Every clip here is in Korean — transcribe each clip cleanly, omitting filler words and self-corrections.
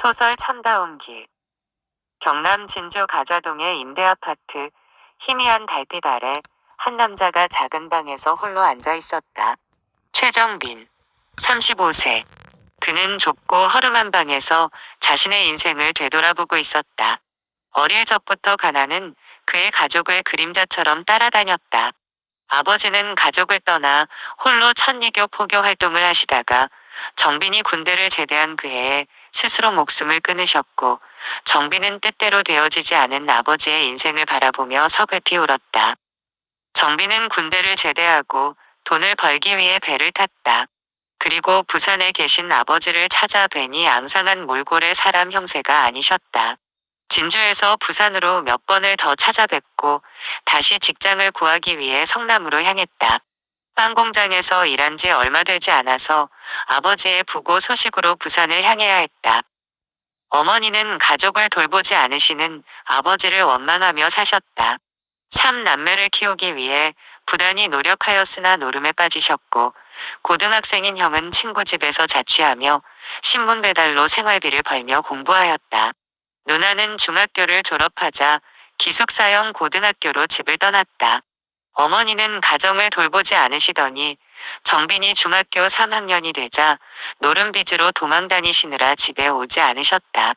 소설 참다운 길. 경남 진주 가좌동의 임대아파트. 희미한 달빛 아래 한 남자가 작은 방에서 홀로 앉아 있었다. 최정빈, 35세. 그는 좁고 허름한 방에서 자신의 인생을 되돌아보고 있었다. 어릴 적부터 가난은 그의 가족을 그림자처럼 따라다녔다. 아버지는 가족을 떠나 홀로 천리교 포교 활동을 하시다가 정빈이 군대를 제대한 그 해에 스스로 목숨을 끊으셨고, 정빈은 뜻대로 되어지지 않은 아버지의 인생을 바라보며 서글피 울었다. 정빈은 군대를 제대하고 돈을 벌기 위해 배를 탔다. 그리고 부산에 계신 아버지를 찾아뵈니 앙상한 몰골의 사람 형세가 아니셨다. 진주에서 부산으로 몇 번을 더 찾아뵙고 다시 직장을 구하기 위해 성남으로 향했다. 빵 공장에서 일한 지 얼마 되지 않아서 아버지의 부고 소식으로 부산을 향해야 했다. 어머니는 가족을 돌보지 않으시는 아버지를 원망하며 사셨다. 3남매를 키우기 위해 부단히 노력하였으나 노름에 빠지셨고, 고등학생인 형은 친구 집에서 자취하며 신문 배달로 생활비를 벌며 공부하였다. 누나는 중학교를 졸업하자 기숙사형 고등학교로 집을 떠났다. 어머니는 가정을 돌보지 않으시더니 정빈이 중학교 3학년이 되자 노름빚으로 도망 다니시느라 집에 오지 않으셨다.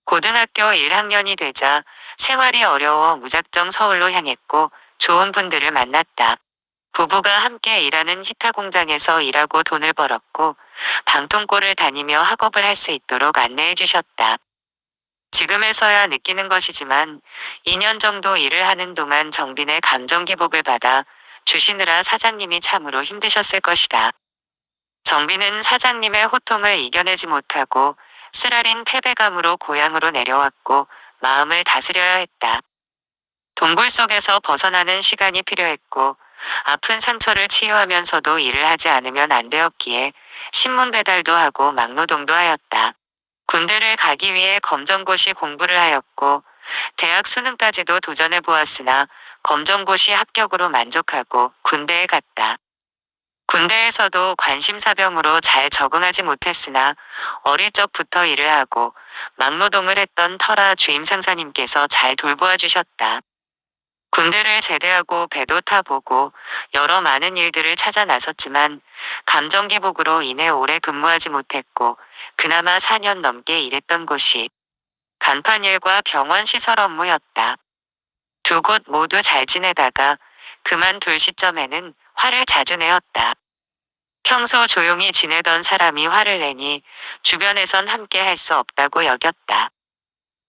고등학교 1학년이 되자 생활이 어려워 무작정 서울로 향했고 좋은 분들을 만났다. 부부가 함께 일하는 히타 공장에서 일하고 돈을 벌었고 방통골을 다니며 학업을 할 수 있도록 안내해 주셨다. 지금에서야 느끼는 것이지만 2년 정도 일을 하는 동안 정빈의 감정 기복을 받아 주시느라 사장님이 참으로 힘드셨을 것이다. 정빈은 사장님의 호통을 이겨내지 못하고 쓰라린 패배감으로 고향으로 내려왔고 마음을 다스려야 했다. 동굴 속에서 벗어나는 시간이 필요했고 아픈 상처를 치유하면서도 일을 하지 않으면 안 되었기에 신문 배달도 하고 막노동도 하였다. 군대를 가기 위해 검정고시 공부를 하였고 대학 수능까지도 도전해 보았으나 검정고시 합격으로 만족하고 군대에 갔다. 군대에서도 관심사병으로 잘 적응하지 못했으나 어릴 적부터 일을 하고 막노동을 했던 터라 주임 상사님께서 잘 돌보아 주셨다. 군대를 제대하고 배도 타보고 여러 많은 일들을 찾아 나섰지만 감정 기복으로 인해 오래 근무하지 못했고 그나마 4년 넘게 일했던 곳이 간판일과 병원 시설 업무였다. 두 곳 모두 잘 지내다가 그만둘 시점에는 화를 자주 내었다. 평소 조용히 지내던 사람이 화를 내니 주변에선 함께 할 수 없다고 여겼다.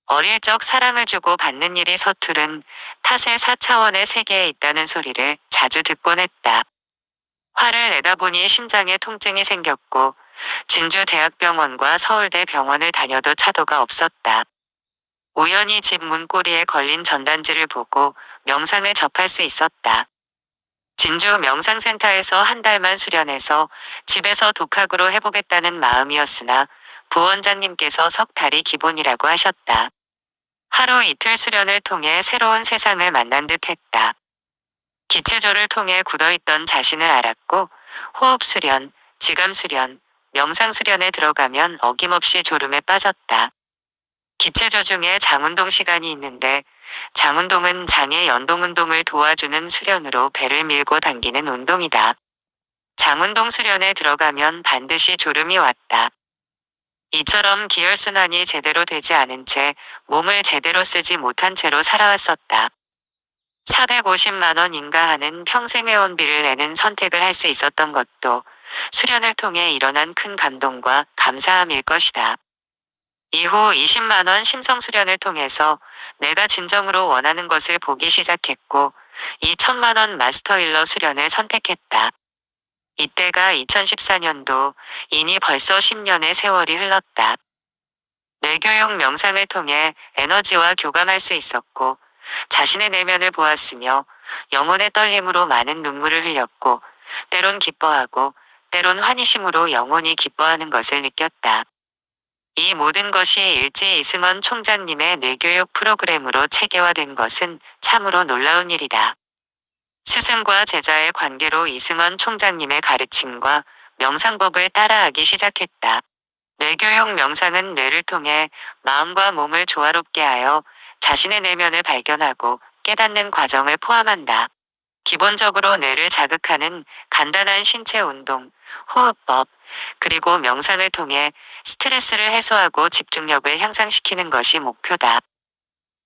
어릴 적 사랑을 주고 받는 일이 서투른 탓의 4차원의 세계에 있다는 소리를 자주 듣곤 했다. 화를 내다 보니 심장에 통증이 생겼고 진주대학병원과 서울대 병원을 다녀도 차도가 없었다. 우연히 집 문고리에 걸린 전단지를 보고 명상을 접할 수 있었다. 진주 명상센터에서 한 달만 수련해서 집에서 독학으로 해보겠다는 마음이었으나 부원장님께서 석 달이 기본이라고 하셨다. 하루 이틀 수련을 통해 새로운 세상을 만난 듯 했다. 기체조를 통해 굳어있던 자신을 알았고 호흡 수련, 지감 수련, 명상 수련에 들어가면 어김없이 졸음에 빠졌다. 기체조 중에 장운동 시간이 있는데 장운동은 장의 연동운동을 도와주는 수련으로 배를 밀고 당기는 운동이다. 장운동 수련에 들어가면 반드시 졸음이 왔다. 이처럼 기혈순환이 제대로 되지 않은 채 몸을 제대로 쓰지 못한 채로 살아왔었다. 450만 원 인가하는 평생회원비를 내는 선택을 할 수 있었던 것도 수련을 통해 일어난 큰 감동과 감사함일 것이다. 이후 20만 원 심성수련을 통해서 내가 진정으로 원하는 것을 보기 시작했고 2천만 원 마스터일러 수련을 선택했다. 이때가 2014년도, 이니 벌써 10년의 세월이 흘렀다. 뇌교육 명상을 통해 에너지와 교감할 수 있었고 자신의 내면을 보았으며 영혼의 떨림으로 많은 눈물을 흘렸고 때론 기뻐하고 때론 환희심으로 영혼이 기뻐하는 것을 느꼈다. 이 모든 것이 일제 이승원 총장님의 뇌교육 프로그램으로 체계화된 것은 참으로 놀라운 일이다. 스승과 제자의 관계로 이승원 총장님의 가르침과 명상법을 따라하기 시작했다. 뇌교육 명상은 뇌를 통해 마음과 몸을 조화롭게 하여 자신의 내면을 발견하고 깨닫는 과정을 포함한다. 기본적으로 뇌를 자극하는 간단한 신체 운동, 호흡법, 그리고 명상을 통해 스트레스를 해소하고 집중력을 향상시키는 것이 목표다.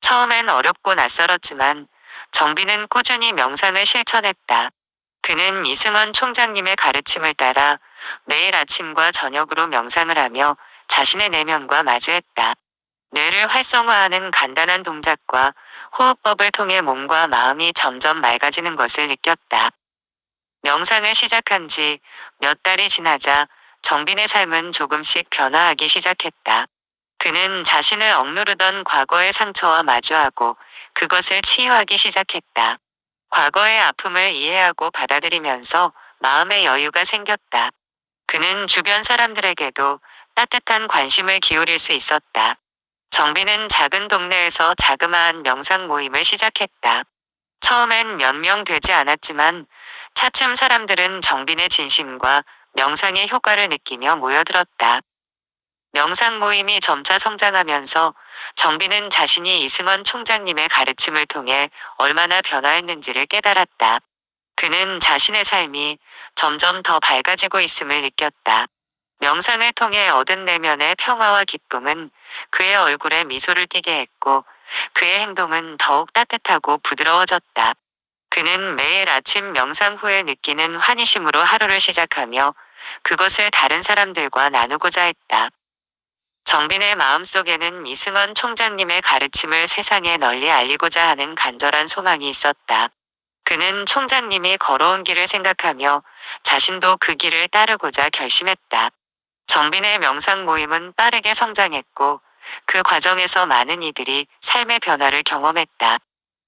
처음엔 어렵고 낯설었지만 정비는 꾸준히 명상을 실천했다. 그는 이승원 총장님의 가르침을 따라 매일 아침과 저녁으로 명상을 하며 자신의 내면과 마주했다. 뇌를 활성화하는 간단한 동작과 호흡법을 통해 몸과 마음이 점점 맑아지는 것을 느꼈다. 명상을 시작한 지 몇 달이 지나자 정빈의 삶은 조금씩 변화하기 시작했다. 그는 자신을 억누르던 과거의 상처와 마주하고 그것을 치유하기 시작했다. 과거의 아픔을 이해하고 받아들이면서 마음의 여유가 생겼다. 그는 주변 사람들에게도 따뜻한 관심을 기울일 수 있었다. 정빈은 작은 동네에서 자그마한 명상 모임을 시작했다. 처음엔 몇 명 되지 않았지만 차츰 사람들은 정빈의 진심과 명상의 효과를 느끼며 모여들었다. 명상 모임이 점차 성장하면서 정빈은 자신이 이승원 총장님의 가르침을 통해 얼마나 변화했는지를 깨달았다. 그는 자신의 삶이 점점 더 밝아지고 있음을 느꼈다. 명상을 통해 얻은 내면의 평화와 기쁨은 그의 얼굴에 미소를 띠게 했고 그의 행동은 더욱 따뜻하고 부드러워졌다. 그는 매일 아침 명상 후에 느끼는 환희심으로 하루를 시작하며 그것을 다른 사람들과 나누고자 했다. 정빈의 마음속에는 이승원 총장님의 가르침을 세상에 널리 알리고자 하는 간절한 소망이 있었다. 그는 총장님이 걸어온 길을 생각하며 자신도 그 길을 따르고자 결심했다. 정빈의 명상 모임은 빠르게 성장했고 그 과정에서 많은 이들이 삶의 변화를 경험했다.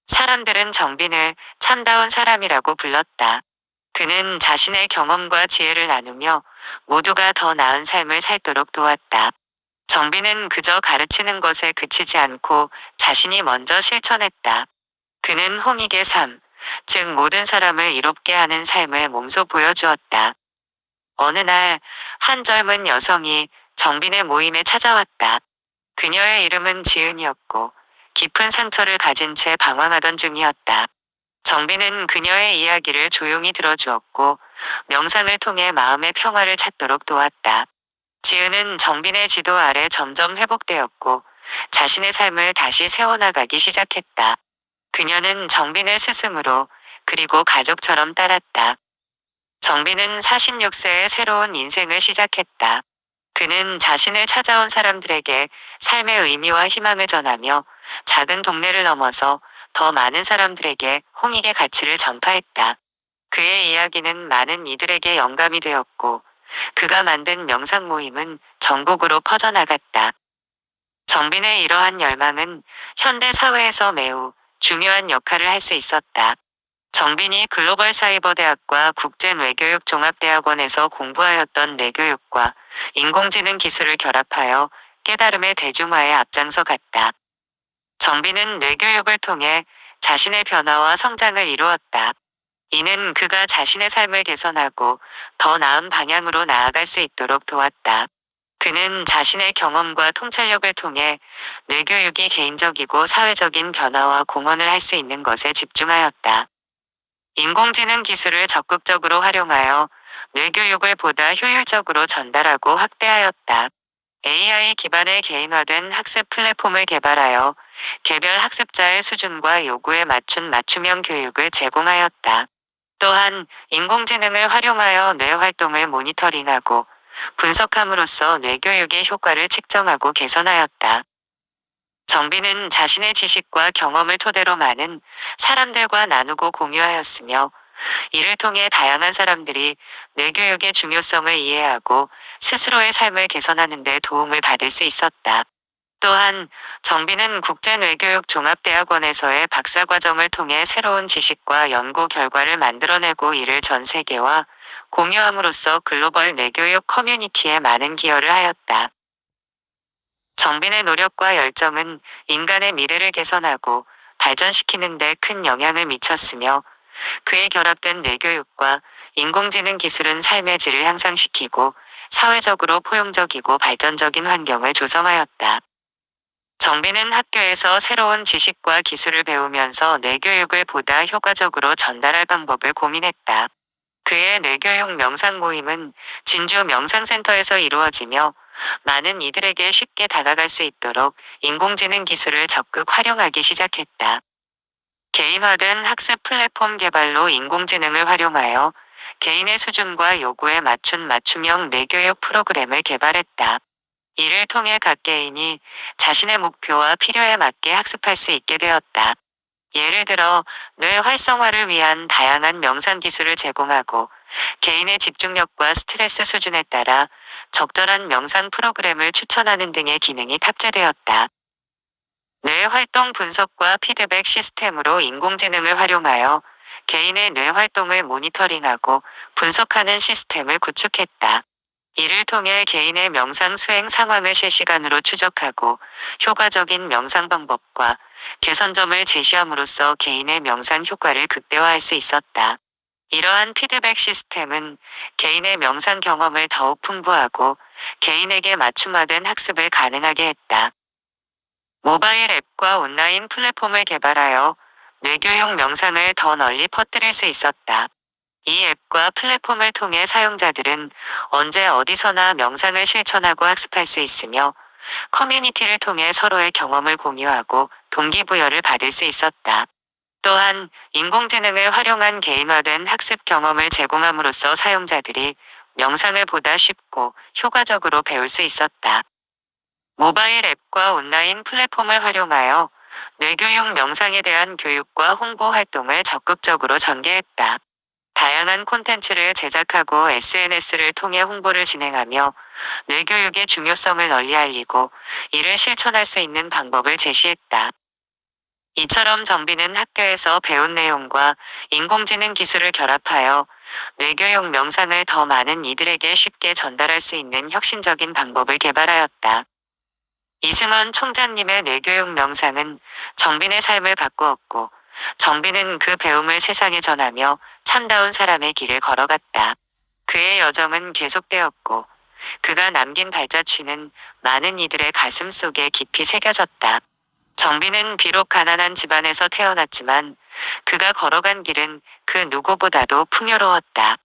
사람들은 정빈을 참다운 사람이라고 불렀다. 그는 자신의 경험과 지혜를 나누며 모두가 더 나은 삶을 살도록 도왔다. 정빈은 그저 가르치는 것에 그치지 않고 자신이 먼저 실천했다. 그는 홍익의 삶, 즉 모든 사람을 이롭게 하는 삶을 몸소 보여주었다. 어느 날 한 젊은 여성이 정빈의 모임에 찾아왔다. 그녀의 이름은 지은이었고 깊은 상처를 가진 채 방황하던 중이었다. 정빈은 그녀의 이야기를 조용히 들어주었고 명상을 통해 마음의 평화를 찾도록 도왔다. 지은은 정빈의 지도 아래 점점 회복되었고 자신의 삶을 다시 세워나가기 시작했다. 그녀는 정빈을 스승으로 그리고 가족처럼 따랐다. 정빈은 46세의 새로운 인생을 시작했다. 그는 자신을 찾아온 사람들에게 삶의 의미와 희망을 전하며 작은 동네를 넘어서 더 많은 사람들에게 홍익의 가치를 전파했다. 그의 이야기는 많은 이들에게 영감이 되었고 그가 만든 명상 모임은 전국으로 퍼져나갔다. 정빈의 이러한 열망은 현대 사회에서 매우 중요한 역할을 할 수 있었다. 정빈이 글로벌 사이버대학과 국제뇌교육 종합대학원에서 공부하였던 뇌교육과 인공지능 기술을 결합하여 깨달음의 대중화에 앞장서 갔다. 정빈은 뇌교육을 통해 자신의 변화와 성장을 이루었다. 이는 그가 자신의 삶을 개선하고 더 나은 방향으로 나아갈 수 있도록 도왔다. 그는 자신의 경험과 통찰력을 통해 뇌교육이 개인적이고 사회적인 변화와 공헌을 할 수 있는 것에 집중하였다. 인공지능 기술을 적극적으로 활용하여 뇌교육을 보다 효율적으로 전달하고 확대하였다. AI 기반의 개인화된 학습 플랫폼을 개발하여 개별 학습자의 수준과 요구에 맞춘 맞춤형 교육을 제공하였다. 또한 인공지능을 활용하여 뇌 활동을 모니터링하고 분석함으로써 뇌교육의 효과를 측정하고 개선하였다. 정빈은 자신의 지식과 경험을 토대로 많은 사람들과 나누고 공유하였으며 이를 통해 다양한 사람들이 뇌교육의 중요성을 이해하고 스스로의 삶을 개선하는 데 도움을 받을 수 있었다. 또한 정빈은 국제뇌교육 종합대학원에서의 박사과정을 통해 새로운 지식과 연구 결과를 만들어내고 이를 전 세계와 공유함으로써 글로벌 뇌교육 커뮤니티에 많은 기여를 하였다. 정빈의 노력과 열정은 인간의 미래를 개선하고 발전시키는 데 큰 영향을 미쳤으며 그에 결합된 뇌교육과 인공지능 기술은 삶의 질을 향상시키고 사회적으로 포용적이고 발전적인 환경을 조성하였다. 정비는 학교에서 새로운 지식과 기술을 배우면서 뇌교육을 보다 효과적으로 전달할 방법을 고민했다. 그의 뇌교육 명상 모임은 진주 명상센터에서 이루어지며 많은 이들에게 쉽게 다가갈 수 있도록 인공지능 기술을 적극 활용하기 시작했다. 개인화된 학습 플랫폼 개발로 인공지능을 활용하여 개인의 수준과 요구에 맞춘 맞춤형 뇌교육 프로그램을 개발했다. 이를 통해 각 개인이 자신의 목표와 필요에 맞게 학습할 수 있게 되었다. 예를 들어 뇌 활성화를 위한 다양한 명상 기술을 제공하고 개인의 집중력과 스트레스 수준에 따라 적절한 명상 프로그램을 추천하는 등의 기능이 탑재되었다. 뇌 활동 분석과 피드백 시스템으로 인공지능을 활용하여 개인의 뇌 활동을 모니터링하고 분석하는 시스템을 구축했다. 이를 통해 개인의 명상 수행 상황을 실시간으로 추적하고 효과적인 명상 방법과 개선점을 제시함으로써 개인의 명상 효과를 극대화할 수 있었다. 이러한 피드백 시스템은 개인의 명상 경험을 더욱 풍부하고 개인에게 맞춤화된 학습을 가능하게 했다. 모바일 앱과 온라인 플랫폼을 개발하여 뇌교육 명상을 더 널리 퍼뜨릴 수 있었다. 이 앱과 플랫폼을 통해 사용자들은 언제 어디서나 명상을 실천하고 학습할 수 있으며 커뮤니티를 통해 서로의 경험을 공유하고 동기부여를 받을 수 있었다. 또한 인공지능을 활용한 개인화된 학습 경험을 제공함으로써 사용자들이 명상을 보다 쉽고 효과적으로 배울 수 있었다. 모바일 앱과 온라인 플랫폼을 활용하여 뇌교육 명상에 대한 교육과 홍보 활동을 적극적으로 전개했다. 다양한 콘텐츠를 제작하고 SNS를 통해 홍보를 진행하며 뇌교육의 중요성을 널리 알리고 이를 실천할 수 있는 방법을 제시했다. 이처럼 정비는 학교에서 배운 내용과 인공지능 기술을 결합하여 뇌교육 명상을 더 많은 이들에게 쉽게 전달할 수 있는 혁신적인 방법을 개발하였다. 이승원 총장님의 뇌교육 명상은 정빈의 삶을 바꾸었고 정빈은 그 배움을 세상에 전하며 참다운 사람의 길을 걸어갔다. 그의 여정은 계속되었고 그가 남긴 발자취는 많은 이들의 가슴 속에 깊이 새겨졌다. 정빈은 비록 가난한 집안에서 태어났지만 그가 걸어간 길은 그 누구보다도 풍요로웠다.